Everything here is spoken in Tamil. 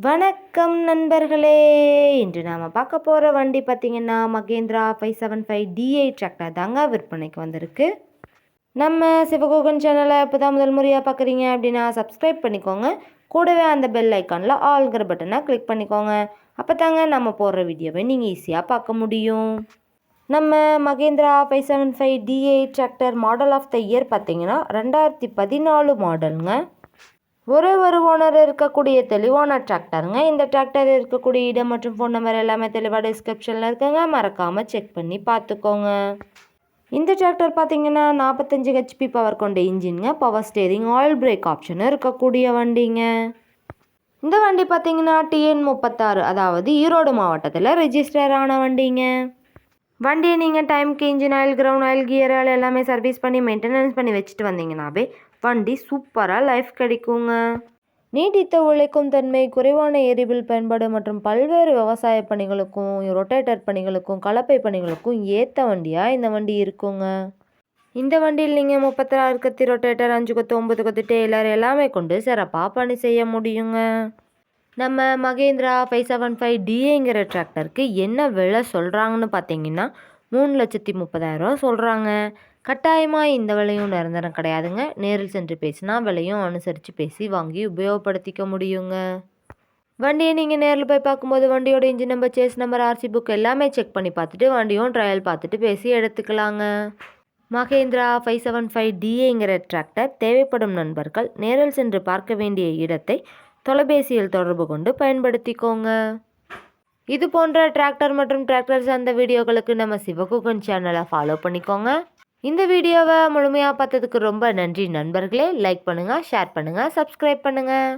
வணக்கம் நண்பர்களே. இன்று நாம் பார்க்க போகிற வண்டி பார்த்திங்கன்னா மகேந்திரா 575 D8 டிராக்டர் தாங்க விற்பனைக்கு வந்திருக்கு. நம்ம சிவகோகன் சேனலை இப்போ தான் முதல் முறையாக பார்க்குறீங்க அப்படின்னா சப்ஸ்கிரைப் பண்ணிக்கோங்க. கூடவே அந்த பெல் ஐக்கானில் ஆல்கிற பட்டனை கிளிக் பண்ணிக்கோங்க. அப்போ தாங்க நம்ம போடுற வீடியோவை நீங்கள் ஈஸியாக பார்க்க முடியும். நம்ம Mahindra 575 D8 tractor model of the year பார்த்திங்கன்னா 2014 மாடலுங்க. ஒரு ஓனர் இருக்கக்கூடிய தெளிவான டிராக்டருங்க. இந்த டிராக்டர் இருக்கக்கூடிய இடம் மற்றும் ஃபோன் நம்பர் எல்லாமே தெளிவாக டிஸ்கிரிப்ஷனில் இருக்குங்க. மறக்காமல் செக் பண்ணி பார்த்துக்கோங்க. இந்த டிராக்டர் பார்த்தீங்கன்னா 45 HP பவர் கொண்ட இன்ஜின்ங்க. Power steering, oil brake option இருக்கக்கூடிய வண்டிங்க. இந்த வண்டி பார்த்தீங்கன்னா TN 36, அதாவது ஈரோடு மாவட்டத்தில் ரெஜிஸ்டர் ஆன வண்டிங்க. வண்டியை நீங்கள் டைமுக்கு engine oil, ground oil, gear oil எல்லாமே சர்வீஸ் பண்ணி மெயின்டெனன்ஸ் பண்ணி வச்சுட்டு வந்தீங்கன்னாவே வண்டி சூப்பராக லைஃப் கிடைக்குங்க. நீடித்த உழைக்கும் தன்மை, குறைவான எரிபில் பயன்பாடு மற்றும் பல்வேறு விவசாய பணிகளுக்கும் ரொட்டேட்டர் பணிகளுக்கும் கலப்பை பணிகளுக்கும் ஏற்ற வண்டியாக இந்த வண்டி இருக்குங்க. இந்த வண்டியில் நீங்கள் 36 கத்தி ரொட்டேட்டர், 5 கொத்து, 9 கொத்து டெய்லர் எல்லாமே கொண்டு சிறப்பாக பணி செய்ய முடியுங்க. நம்ம மகேந்திரா 575 DAங்கிற டிராக்டருக்கு என்ன விலை சொல்கிறாங்கன்னு பார்த்தீங்கன்னா 3,30,000 சொல்கிறாங்க. கட்டாயமாக இந்த விலையும் நிரந்தரம் கிடையாதுங்க. நேரில் சென்று பேசினா விலையும் அனுசரித்து பேசி வாங்கி உபயோகப்படுத்திக்க முடியுங்க. வண்டியை நீங்கள் நேரில் போய் பார்க்கும்போது வண்டியோட engine number, chassis number, RC book எல்லாமே செக் பண்ணி பார்த்துட்டு வண்டியும் ட்ரையல் பார்த்துட்டு பேசி எடுத்துக்கலாங்க. மகேந்திரா 575 DAங்கிற டிராக்டர் தேவைப்படும் நண்பர்கள் நேரில் சென்று பார்க்க வேண்டிய இடத்தை தொலைபேசியில் தொடர்பு கொண்டு பயன்படுத்திக்கோங்க. இது போன்ற டிராக்டர் மற்றும் டிராக்டர் சார்ந்த வீடியோக்களுக்கு நம்ம சிவகோகன் சேனலை ஃபாலோ பண்ணிக்கோங்க. இந்த வீடியோவை முழுமையாக பார்த்ததுக்கு ரொம்ப நன்றி நண்பர்களே. லைக் பண்ணுங்கள், ஷேர் பண்ணுங்கள், சப்ஸ்கிரைப் பண்ணுங்கள்.